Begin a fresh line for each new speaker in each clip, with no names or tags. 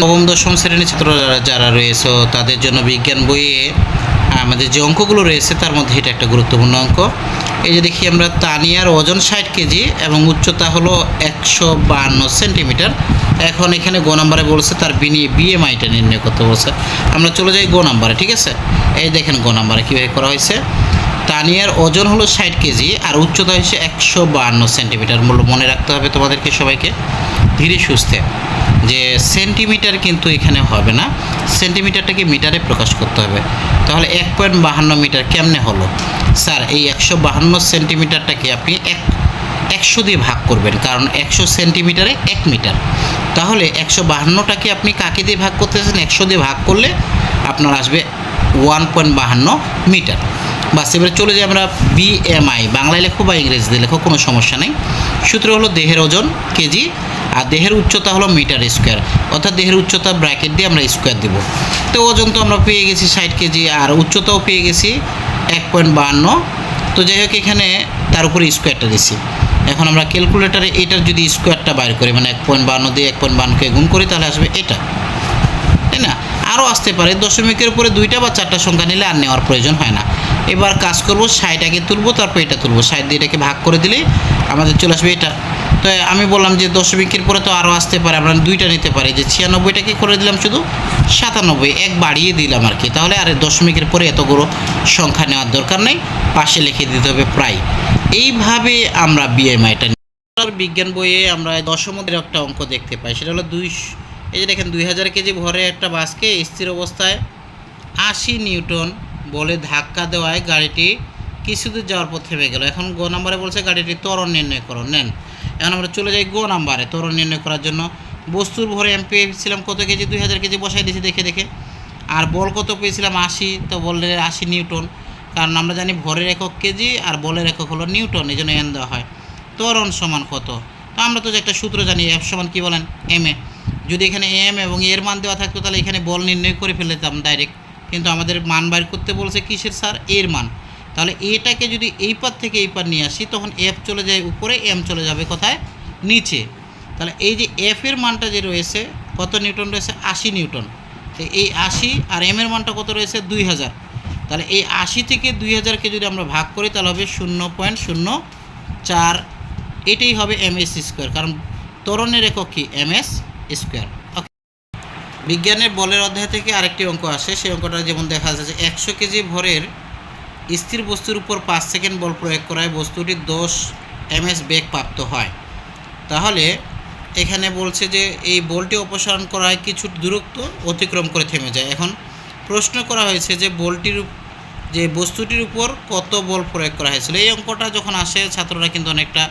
নবম দশম শ্রেণীর ছাত্র যারা রয়েছে তাদের জন্য বিজ্ঞান বইয়ে আমাদের যে অঙ্কগুলো রয়েছে তার মধ্যে এটা একটা গুরুত্বপূর্ণ অঙ্ক। এই যে দেখি আমরা তানিয়ার ওজন 60 কেজি এবং উচ্চতা হলো 152 সেন্টিমিটার। এখন এখানে গ নাম্বারে বলছে তার বিএমআইটা নির্ণয় করতে বলছে। আমরা চলে যাই গ নাম্বারে, ঠিক আছে। এই দেখেন গ নাম্বারে কীভাবে করা হয়েছে। তানিয়ার ওজন হলো 60 কেজি আর উচ্চতা হচ্ছে 152 সেন্টিমিটার। মনে রাখতে হবে তোমাদেরকে সবাইকে ধীরে সুস্থে, যে সেন্টিমিটার কিন্তু এখানে হবে না, সেন্টিমিটারটাকে মিটারে প্রকাশ করতে হবে। তাহলে 1.52 মিটার কেমনে হলো স্যার? এই 152 সেন্টিমিটারটাকে আপনি 100 দিয়ে ভাগ করবেন, কারণ 100 সেন্টিমিটারে 1 মিটার। তাহলে 152টাকে আপনি কাকে দিয়ে ভাগ করতেছেন? 100 দিয়ে ভাগ করলে আপনার আসবে 1.52 মিটার। বাস, এবারে চলে যাই আমরা বিএমআই। বাংলায় লেখো বা ইংরেজিতে লেখো, কোনো সমস্যা নেই। সূত্র হলো দেহের ওজন কেজি আর দেহের উচ্চতা হলো মিটার স্কোয়ার, অর্থাৎ দেহের উচ্চতা ব্র্যাকেট দিয়ে আমরা স্কোয়ার দেবো। তো ওজন তো আমরা পেয়ে গেছি 60 কেজি আর উচ্চতাও পেয়ে গেছি 1.52। তো যাই হোক, এখানে তার উপরে স্কোয়ারটা দিছি। এখন আমরা ক্যালকুলেটারে এটার যদি স্কোয়ারটা বাইর করি, মানে 1.52 দিয়ে 1.52কে গুণ করি, তাহলে আসবে এটা, তাই না? আরও আসতে পারে, দশমিকের উপরে 2টা বা 4টা সংখ্যা নিলে আর নেওয়ার প্রয়োজন হয় না। এবার কাজ করব, 60টাকে তুলবো, তারপর এটা তুলবো। 60 দিয়ে এটাকে ভাগ করে দিলেই আমাদের চলে আসবে এটা। তো আমি বললাম যে দশমিকের পরে তো আরও আসতে পারে, আমরা 2টা নিতে পারি, যে 96টাকে করে দিলাম শুধু 97, এক বাড়িয়ে দিলাম আর কি। তাহলে আর দশমিকের পরে এতগুলো সংখ্যা নেওয়ার দরকার নেই, পাশে লিখে দিতে হবে প্রায়। এইভাবে আমরা বিএমআইটা বিজ্ঞান বইয়ে আমরা দশমের একটা অঙ্ক দেখতে পাই, সেটা হলো এই যে দেখেন 2000 কেজি ভরে একটা বাসকে স্থির অবস্থায় 80 নিউটন বলে ধাক্কা দেওয়ায় গাড়িটি কিছুদূর যাওয়ার পর থেমে গেল। এখন গ নাম্বারে বলছে গাড়িটির ত্বরণ নির্ণয় করো। নেন, এখন আমরা চলে যাই গ নাম্বারে। ত্বরণ নির্ণয় করার জন্য বস্তুর ভরে আমি পেয়েছিলাম কত কেজি? 2000 কেজি বসাই দিয়েছি দেখে। আর বল কত পেয়েছিলাম? 80। তো বলের 80 নিউটন, কারণ আমরা জানি ভরের একক কেজি আর বলের একক হলো নিউটন, এই জন্য এন দেওয়া হয়। ত্বরণ সমান কত? তো আমরা তো যে একটা সূত্র জানি, এফ সমান কী বলেন? M A. যদি এখানে এম এবং এর মান দেওয়া থাকতো তাহলে এখানে বল নির্ণয় করে ফেলতাম ডাইরেক্ট, কিন্তু আমাদের মান বাইর করতে বলছে কিসের স্যার? এর মান। তাহলে এটাকে যদি এই পার থেকে এই পার নিয়ে আসি, তখন এফ চলে যায় উপরে, এম চলে যাবে কোথায়? নিচে। তাহলে এই যে এফ এর মানটা যে রয়েছে কত নিউটন রয়েছে? 80 নিউটন। তো এই 80 আর এম এর মানটা কত রয়েছে? 2000। তাহলে এই 80 থেকে 2000কে যদি আমরা ভাগ করি তাহলে হবে 0.04। এটাই হবে এমএস স্কোয়ার, কারণ ত্বরণের একক কি? MS square. বিজ্ঞানের বলের অধ্যায় থেকে আরেকটি অঙ্ক আসে, সেই অঙ্কটা যেমন দেখা যাচ্ছে 100 কেজি ভরের স্থির বস্তুর উপর 5 সেকেন্ড বল প্রয়োগ করায় বস্তুটি 10 ms বেগ প্রাপ্ত হয়। তাহলে এখানে বলছে যে এই বলটি অপসারণ করায় কিছু দূরত্ব অতিক্রম করে থেমে যায়। এখন প্রশ্ন করা হয়েছে যে বস্তুটির উপর কত বল প্রয়োগ করা হয়েছিল। এই অঙ্কটা যখন আসে ছাত্ররা কিন্তু অনেকটা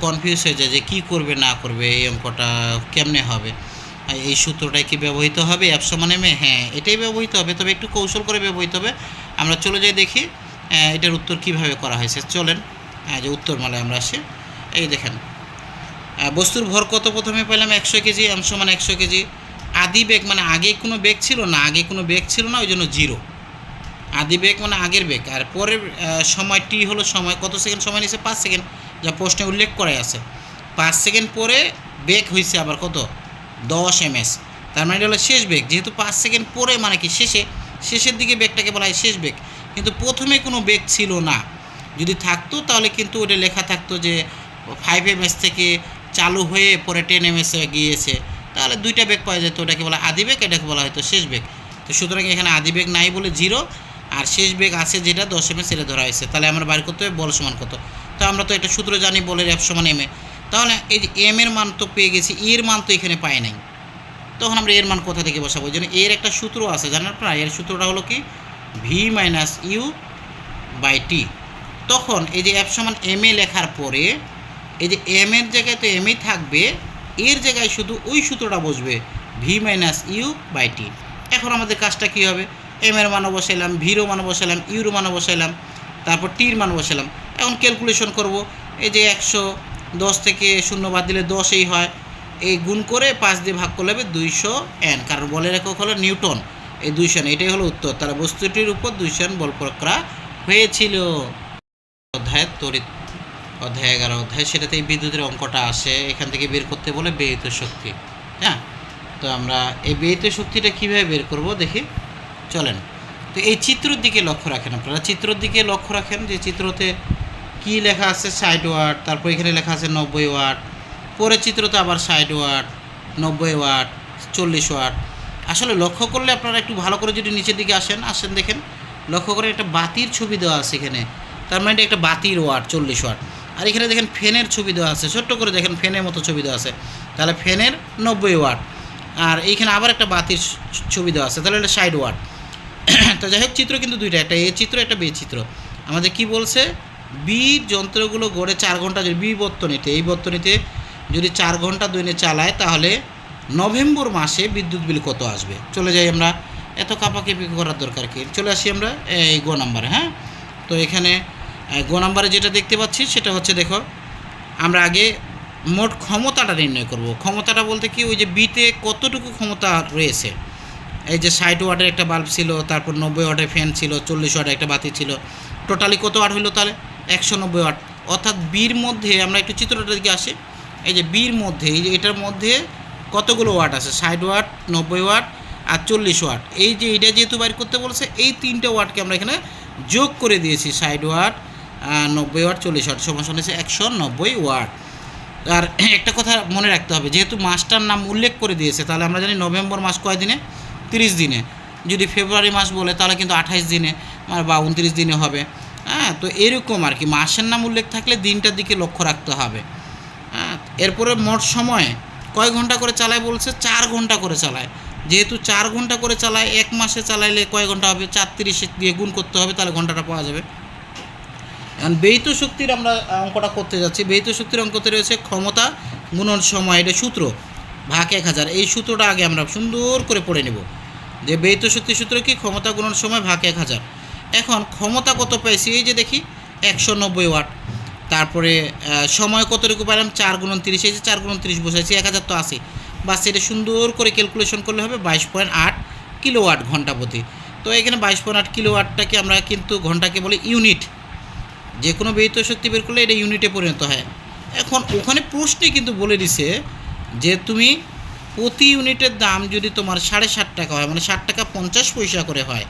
কনফিউজ হয়ে যায় যে কী করবে না করবে, এই অঙ্কটা কেমনে হবে, এই সূত্রটাই কি ব্যবহৃত হবে? এফ সমান এম এ? হ্যাঁ, এটাই ব্যবহৃত হবে, তবে একটু কৌশল করে ব্যবহৃত হবে। আমরা চলে যাই দেখি এটার উত্তর কিভাবে করা হয়েছে। চলেন যে উত্তরমালায় আমরা আসি। এই দেখেন, বস্তুর ভর কত প্রথমে পেলাম? 100 কেজি। এম সমান 100 কেজি। আদি বেগ মানে আগে কোনো বেগ ছিল না, ওই জন্য 0। আদি বেগ মানে আগের বেগ, আর পরের সময় টি হলো সময়, কত সেকেন্ড সময় নিয়েছে? 5 সেকেন্ড, যা প্রশ্নে উল্লেখ করাই আছে। 5 সেকেন্ড পরে বেগ হয়েছে আবার কত? 10 ms। তার মানে এটা হলো শেষ বেগ। যেহেতু 5 সেকেন্ড পরে মানে কি শেষের দিকে বেগটাকে বলা হয় শেষ বেগ, কিন্তু প্রথমে কোনো বেগ ছিল না। যদি থাকতো তাহলে কিন্তু ওটা লেখা থাকতো যে 5 ms থেকে চালু হয়ে পরে 10 ms গিয়েছে, তাহলে 2টা বেগ পাওয়া যেত। ওটাকে বলা আদি বেগ, এটাকে বলা হয়তো শেষ বেগ। তো সুতরাং এখানে আদি বেগ নাই বলে 0, আর শেষ বেগ আছে যেটা 10 ms এটা ধরা হয়েছে। তাহলে আমরা বাইর করতে হবে বল সমান কত। তো আমরা তো একটা সূত্র জানি, বলের এফ সমান এম এ। তাহলে এই যে এম এর মান তো পেয়ে গেছি, এর মান তো এখানে পাই নাই, তখন আমরা এর মান কোথা থেকে বসাবো? ওই জন্য এর একটা সূত্র আছে, জানেন আপনারা? এর সূত্রটা হলো কি? v-u/t। তখন এই যে এফ সমান এম এ লেখার পরে এই যে এম এর জায়গায় তো এমই থাকবে, এর জায়গায় শুধু ওই সূত্রটা বসবে, v-u/t। এখন আমাদের কাজটা কী হবে? এম এর মানও বসাইলাম, ভিরও মানও বসাইলাম, ইউর মানও বসাইলাম, তারপর টির মান বসাইলাম। এখন ক্যালকুলেশন করব। এই যে 110 থেকে 0 বাদ দিলে 10ই হয়, এই গুণ করে 5 দিয়ে ভাগ করলে হবে 200 n, কারণ বলের একক হলো নিউটন। এই 200 n, এটাই হলো উত্তর। তাহলে বস্তুটির উপর 200 n বল প্রয়োগ করা হয়েছিল। অধ্যায় 11 অধ্যায়, সেটাতে এই বিদ্যুতের অঙ্কটা আসে, এখান থেকে বের করতে বলে ব্যয়িত শক্তি। হ্যাঁ, তো আমরা এই ব্যয়িত শক্তিটা কীভাবে বের করব দেখি, চলেন। তো এই চিত্রের দিকে লক্ষ্য রাখেন, আপনারা চিত্রের দিকে লক্ষ্য রাখেন যে চিত্রতে কি লেখা আছে 60 ওয়াট, তারপর এখানে লেখা আছে 90 ওয়াট, পরের চিত্রতে আবার 60 ওয়াট, 90 ওয়াট, 40 ওয়াট। আসলে লক্ষ্য করলে আপনারা একটু ভালো করে যদি নিচের দিকে আসেন দেখেন, লক্ষ্য করে একটা বাতির ছবি দেওয়া আছে এখানে, তার মানে একটা বাতির ওয়াট 40 ওয়াট। আর এখানে দেখেন ফ্যানের ছবি দেওয়া আছে, ছোট্ট করে দেখেন ফ্যানের মতো ছবি দেওয়া আছে, তাহলে ফ্যানের 90 ওয়াট। আর এইখানে আবার একটা বাতির ছবি দেওয়া আছে, তাহলে এটা 60 ওয়াট। তো যাই হোক, চিত্র কিন্তু দুইটা, একটা এ চিত্র, একটা বি চিত্র। আমাদের কি বলছে, বি যন্ত্রগুলো গড়ে 4 ঘন্টা যদি বি বর্তনীতে, এই বর্তনীতে যদি 4 ঘন্টা দৈনিক চালায় তাহলে নভেম্বর মাসে বিদ্যুৎ বিল কত আসবে। চলে যাই আমরা, এত কাপাকাপি করার দরকার কি, চলে আসি আমরা এই গো নাম্বারে। হ্যাঁ, তো এখানে গো নাম্বারে যেটা দেখতে পাচ্ছি সেটা হচ্ছে, দেখো আমরা আগে মোট ক্ষমতাটা নির্ণয় করব। ক্ষমতাটা বলতে কি, ওই যে বিতে কতটুকু ক্ষমতা রয়েছে, এই যে 60 ওয়াটের একটা বাল্ব ছিল, তারপর 90 ওয়াটের ফ্যান ছিল, 40 ওয়াটের একটা বাতি ছিল, টোটালি কত ওয়াট হলো, তাহলে 190 ওয়াট। অর্থাৎ বির মধ্যে আমরা একটু চিত্রটার দিকে আসি, এই যে বির মধ্যে, এই যে এটার মধ্যে কতগুলো ওয়াট আছে, 60 ওয়াট, 90 ওয়াট আর 40 ওয়াট। এই যে এটা যেহেতু বাইর করতে বলছে, এই 3টে ওয়াটকে আমরা এখানে যোগ করে দিয়েছি, 60 ওয়াট, 90 ওয়াট, 40 ওয়াট সমান হচ্ছে 190 ওয়াট। আর একটা কথা মনে রাখতে হবে, যেহেতু মাসটার নাম উল্লেখ করে দিয়েছে, তাহলে আমরা জানি নভেম্বর মাস কয় দিনে, 30 দিনে। যদি ফেব্রুয়ারি মাস বলে তাহলে কিন্তু 28 দিনে বা 29 দিনে হবে। হ্যাঁ, তো এরকম আর কি, মাসের নাম উল্লেখ থাকলে দিনটার দিকে লক্ষ্য রাখতে হবে। হ্যাঁ, এরপরে মোট সময় কয় ঘন্টা করে চালায় বলছে, 4 ঘন্টা করে চালায়। যেহেতু 4 ঘন্টা করে চালায়, এক মাসে চালাইলে কয় ঘন্টা হবে, 430 দিয়ে গুণ করতে হবে, তাহলে ঘন্টাটা পাওয়া যাবে। এখন ব্যয়িত শক্তির আমরা অঙ্কটা করতে যাচ্ছি। ব্যয়িত শক্তির অঙ্কতে রয়েছে ক্ষমতা গুণন সময়, এটা সূত্র ভাগ 1000। এই সূত্রটা আগে আমরা সুন্দর করে পড়ে নেব, যে ব্যয়িত শক্তির সূত্র কি, ক্ষমতা গুণন সময় ভাগ 1000। এখন ক্ষমতা কত পাইছি, এই যে দেখি 190 ওয়াট। তারপরে সময় কতটুকু পাইলাম, 4 × 30, এই যে 4 × 30 বসাইছি, 1000 তো আছে, বাস এটা সুন্দর করে ক্যালকুলেশন করলে হবে 22.8 কিলোওয়াট ঘন্টা প্রতি। তো এখানে 22.8 কিলোওয়াটটাকে আমরা কিন্তু ঘন্টাকে বলি ইউনিট। যে কোনো ব্যয়িত শক্তি বের করলে এটা ইউনিটে পরিণত হয়। এখন ওখানে প্রশ্নে কিন্তু বলে দিছে যে তুমি প্রতি ইউনিটের দাম যদি তোমার 7.5 টাকা হয়, মানে 7 টাকা 50 পয়সা করে হয়,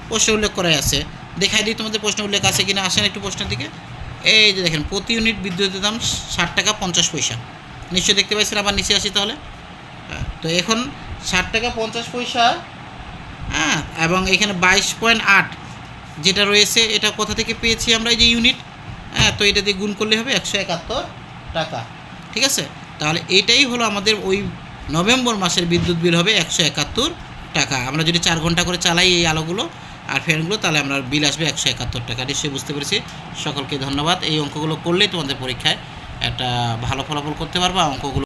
প্রশ্নে উল্লেখ করাই আছে। দেখাই দিই তোমাদের প্রশ্নে উল্লেখ আছে কিনা, আসেন একটু প্রশ্নের দিকে। এই যে দেখেন, প্রতি ইউনিট বিদ্যুতের দাম 7 টাকা 50 পয়সা, নিশ্চয়ই দেখতে পাইছেন। আবার নিচে আসি তাহলে। তো এখন 7 টাকা 50 পয়সা, হ্যাঁ, এবং এখানে 22.8 যেটা রয়েছে, এটা কোথা থেকে পেয়েছি আমরা, এই যে ইউনিট। হ্যাঁ, তো এটা দিয়ে গুণ করলে হবে 171 টাকা। ঠিক আছে, তাহলে এটাই হলো আমাদের ওই নভেম্বর মাসের বিদ্যুৎ বিল হবে 171 টাকা। আমরা যদি 4 ঘন্টা করে চালাই এই আলোগুলো আর ফ্যানগুলো, তাহলে আমরা বিল আসবে 171 টাকা। নিশ্চয়ই বুঝতে পেরেছি। সকলকে ধন্যবাদ। এই অঙ্কগুলো করলেই তোমাদের পরীক্ষায় একটা ভালো ফলাফল করতে পারবা। অঙ্কগুলো